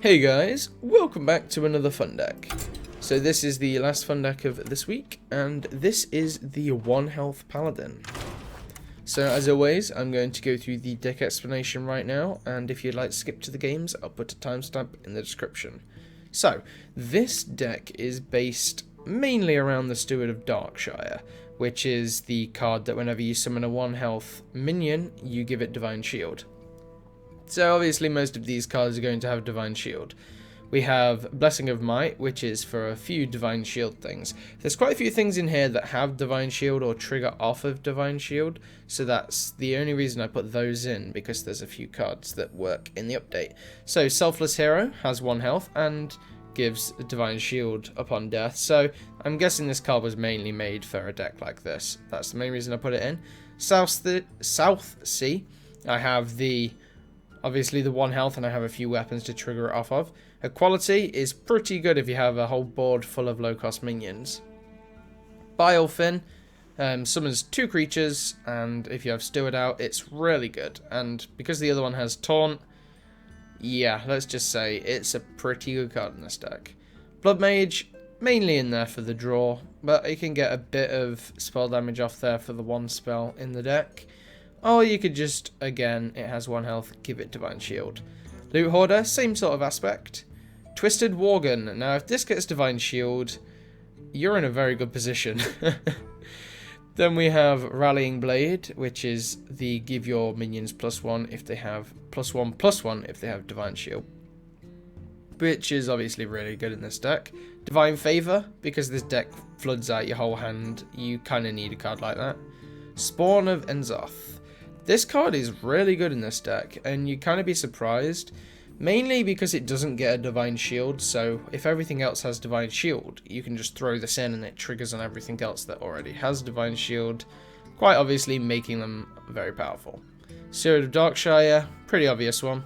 Hey guys, welcome back to another fun deck. So this is the last fun deck of this week, and this is the 1 health Paladin. So as always, I'm going to go through the deck explanation right now, and if you'd like to skip to the games, I'll put a timestamp in the description. So, this deck is based mainly around the Steward of Darkshire, which is the card that whenever you summon a 1 health minion, you give it Divine Shield. So obviously most of these cards are going to have Divine Shield. We have Blessing of Might, which is for a few Divine Shield things. There's quite a few things in here that have Divine Shield or trigger off of Divine Shield, so that's the only reason I put those in, because there's a few cards that work in the update. So Selfless Hero has 1 health and gives a Divine Shield upon death, so I'm guessing this card was mainly made for a deck like this. That's the main reason I put it in. South Sea, I have obviously the 1 health, and I have a few weapons to trigger it off of. Equality is pretty good if you have a whole board full of low cost minions. Bilefin summons 2 creatures, and if you have Steward out, it's really good. And because the other one has Taunt, yeah, let's just say it's a pretty good card in this deck. Blood Mage, mainly in there for the draw, but you can get a bit of spell damage off there for the 1 spell in the deck. Or you could just, again, it has 1 health, give it Divine Shield. Loot Hoarder, same sort of aspect. Twisted Worgen. Now, if this gets Divine Shield, you're in a very good position. Then we have Rallying Blade, which is the give your minions +1 if they have +1/+1 if they have Divine Shield, which is obviously really good in this deck. Divine Favor, because this deck floods out your whole hand, you kind of need a card like that. Spawn of Enzoth. This card is really good in this deck, and you kind of be surprised, mainly because it doesn't get a Divine Shield, so if everything else has Divine Shield, you can just throw this in and it triggers on everything else that already has Divine Shield, quite obviously making them very powerful. Steward of Darkshire, pretty obvious one.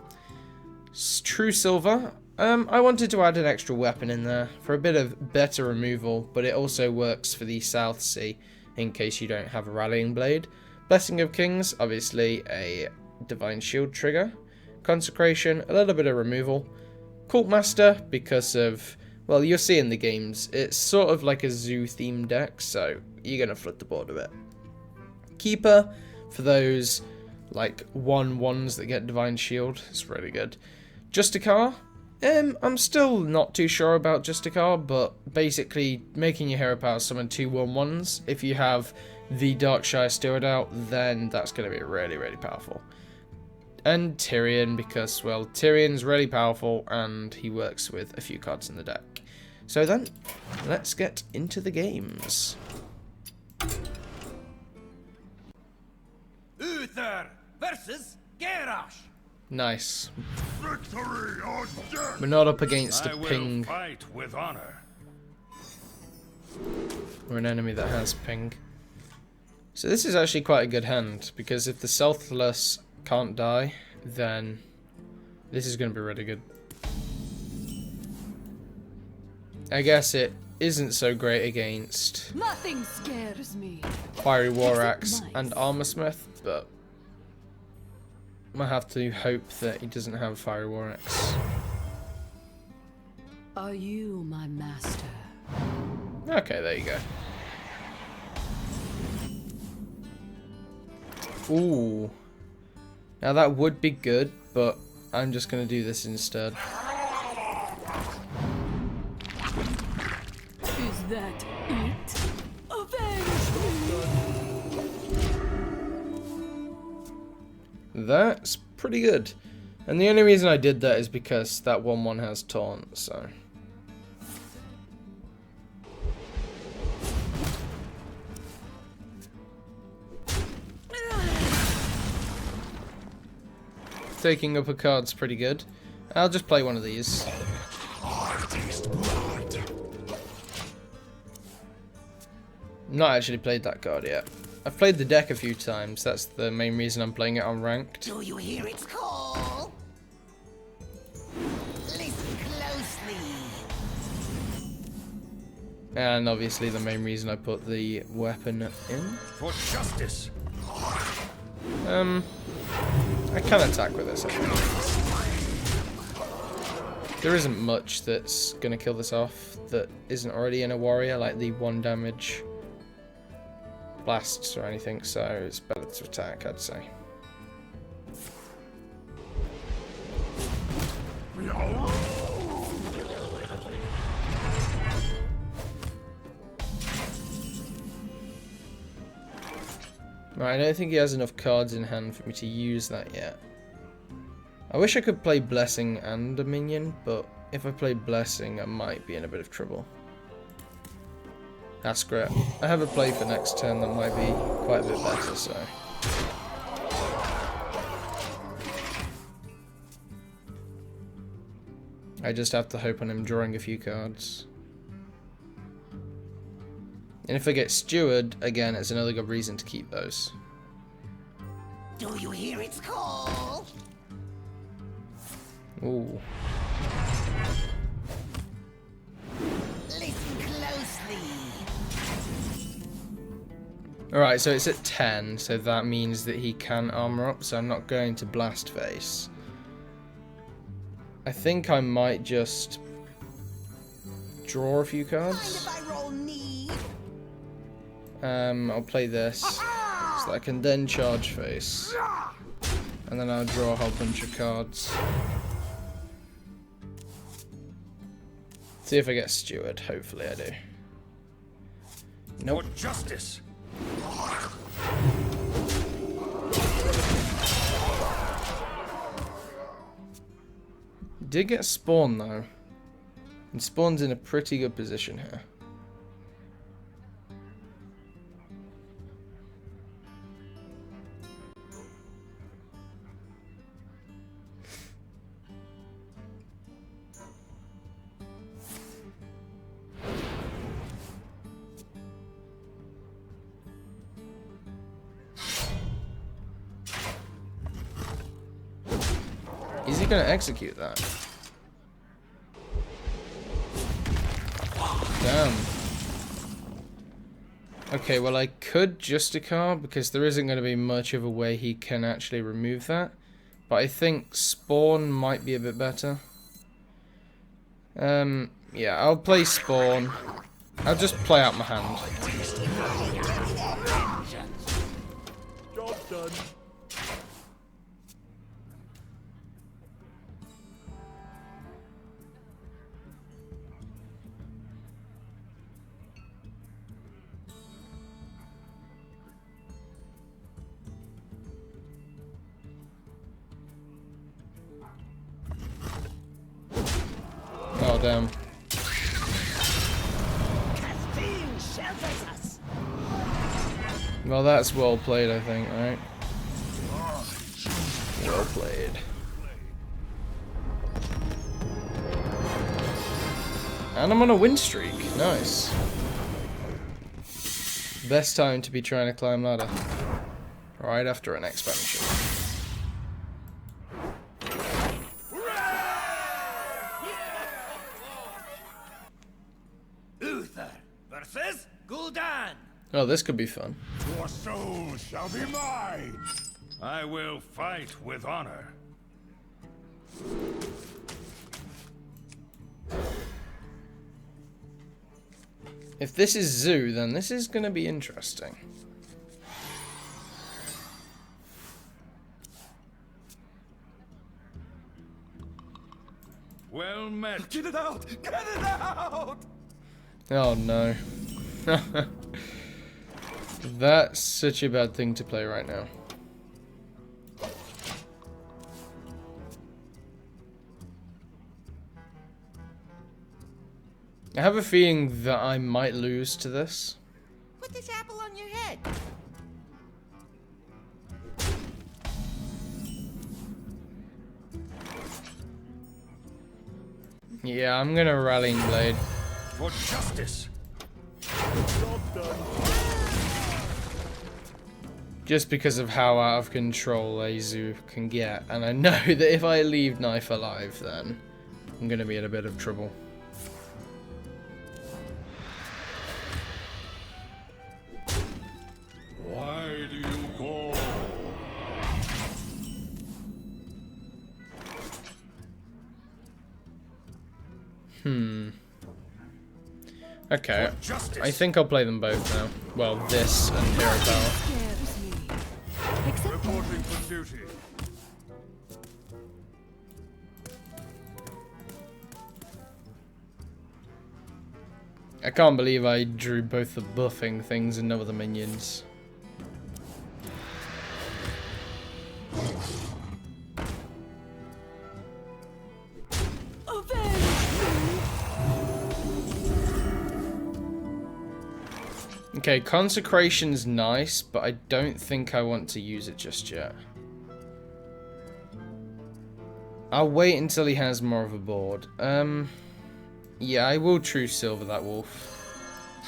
True Silver, I wanted to add an extra weapon in there for a bit of better removal, but it also works for the South Sea in case you don't have a Rallying Blade. Blessing of Kings, obviously a Divine Shield trigger. Consecration, a little bit of removal. Cult Master, because of, well, you'll see in the games, it's sort of like a zoo themed deck, so you're going to flood the board a bit. Keeper, for those like 1/1s that get Divine Shield, it's really good. Justicar, I'm still not too sure about Justicar, but basically making your hero power summon 2 1/1s. If you have the Darkshire Steward out, then that's going to be really, really powerful. And Tyrion, because, well, Tyrion's really powerful, and he works with a few cards in the deck. So then, let's get into the games. Uther versus Garrosh. Nice. Victory or death! We're not up against a I will ping, fight with honor. or an enemy that has ping. So this is actually quite a good hand, because if the Selfless can't die, then this is going to be really good. I guess it isn't so great against Nothing scares me. Fiery War Axe mice. and Armorsmith, but I have to hope that he doesn't have Fiery War Axe. Are you my master? Okay, there you go. Ooh. Now that would be good, but I'm just going to do this instead. Is that it? Avenge me! That's pretty good. And the only reason I did that is because that 1/1 has Taunt, so. Taking up a card's pretty good. I'll just play one of these. Not actually played that card yet. I've played the deck a few times. That's the main reason I'm playing it on ranked. Do you hear its call? Listen closely. And obviously the main reason I put the weapon in. For justice. I can attack with this, I think. There isn't much that's going to kill this off that isn't already in a warrior, like the 1 damage blasts or anything, so it's better to attack, I'd say. Right, I don't think he has enough cards in hand for me to use that yet. I wish I could play Blessing and a minion, but if I play Blessing, I might be in a bit of trouble. That's great. I have a play for next turn that might be quite a bit better, so... I just have to hope on him drawing a few cards. And if I get Steward, again, it's another good reason to keep those. Do you hear its call? Ooh. Listen closely. Alright, so it's at 10, so that means that he can armor up, so I'm not going to Blast Face. I think I might just draw a few cards. Mind if I roll need? I'll play this, so that I can then charge face. And then I'll draw a whole bunch of cards. See if I get Steward, hopefully I do. Nope. For justice. Did get Spawn though. And Spawn's in a pretty good position here. Is he going to execute that? Damn. Okay, well I could Justicar because there isn't going to be much of a way he can actually remove that. But I think Spawn might be a bit better. Yeah, I'll play Spawn. I'll just play out my hand. Job done. Oh, damn. Well, that's well played, I think, right? Well played. And I'm on a win streak. Nice. Best time to be trying to climb ladder. Right after an expansion. Uther versus Gul'dan. Oh, this could be fun. Your soul shall be mine. I will fight with honor. If this is Zoo, then this is going to be interesting. Well met. Get it out! Get it out! Oh no. That's such a bad thing to play right now. I have a feeling that I might lose to this. Put this apple on your head. Yeah, I'm gonna Rallying Blade. For justice. Job done. Just because of how out of control a Zoo can get. And I know that if I leave Knife alive, then I'm gonna be in a bit of trouble. Why do you call? Okay, For justice. I think I'll play them both now. Well, this and Hero Power. Scares me. Except Reporting for duty. I can't believe I drew both the buffing things and no other minions. avenge Okay, Consecration's nice, but I don't think I want to use it just yet. I'll wait until he has more of a board. Yeah, I will true silver that wolf.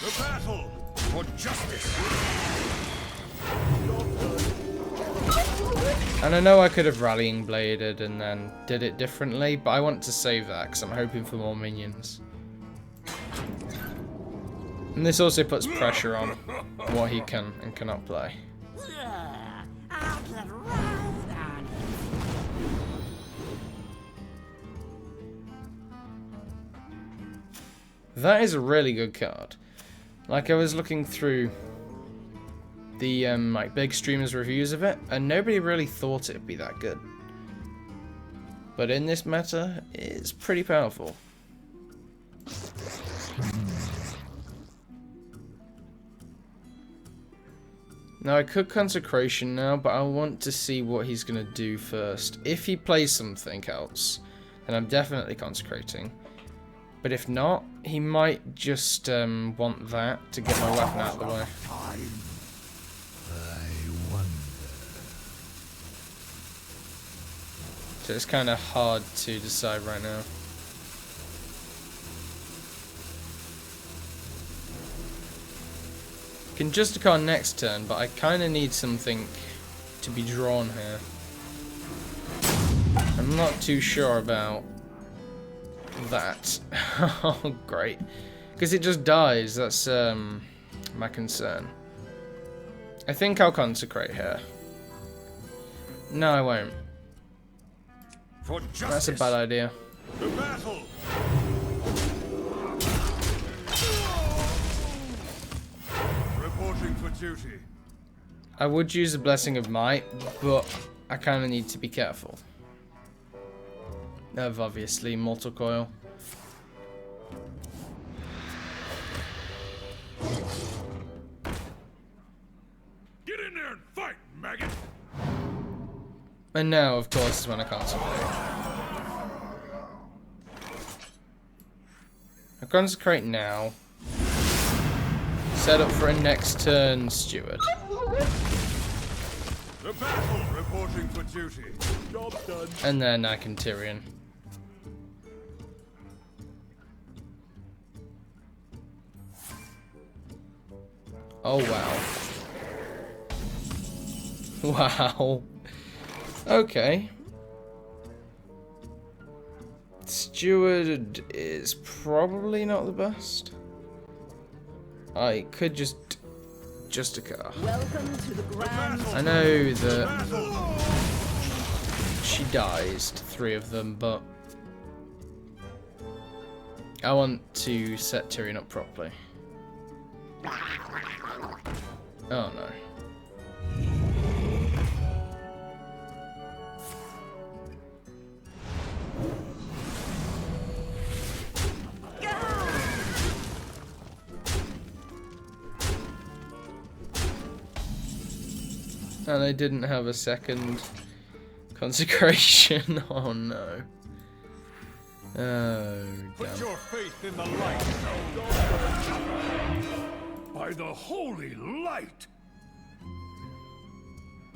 The battle for justice. And I know I could have Rallying Bladed and then did it differently, but I want to save that because I'm hoping for more minions. And this also puts pressure on what he can and cannot play. I'll get right on That is a really good card. Like, I was looking through the like big streamers' reviews of it, and nobody really thought it'd be that good. But in this meta, it's pretty powerful. Now I could Consecration now, but I want to see what he's gonna do first. If he plays something else, then I'm definitely Consecrating. But if not, he might just want that to get my weapon out of the way. So it's kind of hard to decide right now. Can Justicon next turn, but I kind of need something to be drawn here. I'm not too sure about that. Oh, great. Because it just dies, that's my concern. I think I'll Consecrate here. No, I won't. For justice. That's a bad idea. The battle. Reporting for duty. I would use a Blessing of Might, but I kind of need to be careful. Of obviously Mortal Coil. Get in there and fight, maggot. And now, of course, is when I Consecrate. I Consecrate now. Set up for a next turn Steward. The battle. Reporting for duty. Job done. And then I can Tyrion. Oh, wow. Wow. Okay. Steward is probably not the best. I could just a car. welcome to the grand. I know that she dies to 3 of them, but I want to set Tyrion up properly. Oh no. And I didn't have a second Consecration. Oh no. Oh, Put damn. your faith in the light. By the holy light.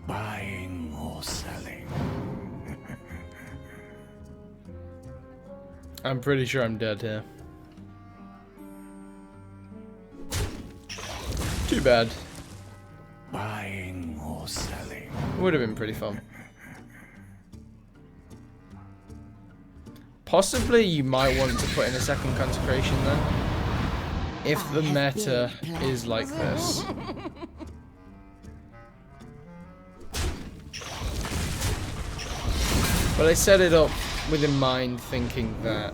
Buying or selling. I'm pretty sure I'm dead here. Too bad. Buying or selling. Would have been pretty fun. Possibly you might want to put in a second Consecration then. If the meta is like this. But I set it up with in mind thinking that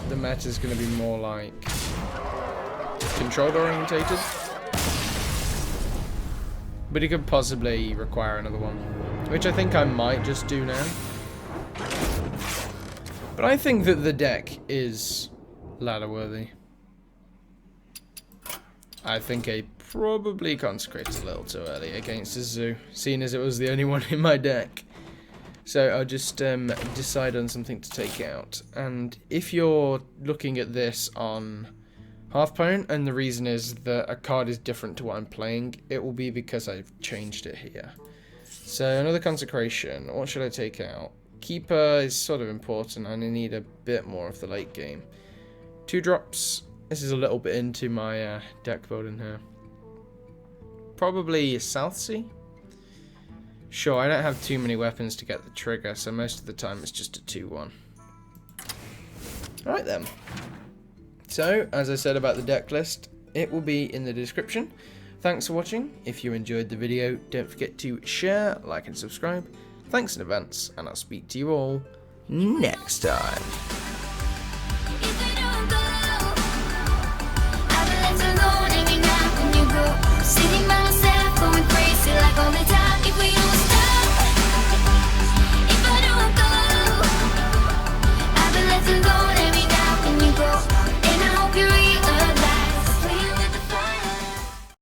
the meta is going to be more like controlled orientated. But it could possibly require another one, which I think I might just do now. But I think that the deck is ladder worthy. I think I probably consecrated a little too early against a zoo, seeing as it was the only one in my deck. So I'll just decide on something to take out. And if you're looking at this on Hearthstone, and the reason is that a card is different to what I'm playing, it will be because I've changed it here. So another consecration. What should I take out? Keeper is sort of important, and I need a bit more of the late game. 2 drops. This is a little bit into my deck building here. Probably Southsea. Sure, I don't have too many weapons to get the trigger, so most of the time it's just a 2-1. Alright then. So, as I said about the deck list, it will be in the description. Thanks for watching. If you enjoyed the video, don't forget to share, like and subscribe. Thanks in advance, and I'll speak to you all next time.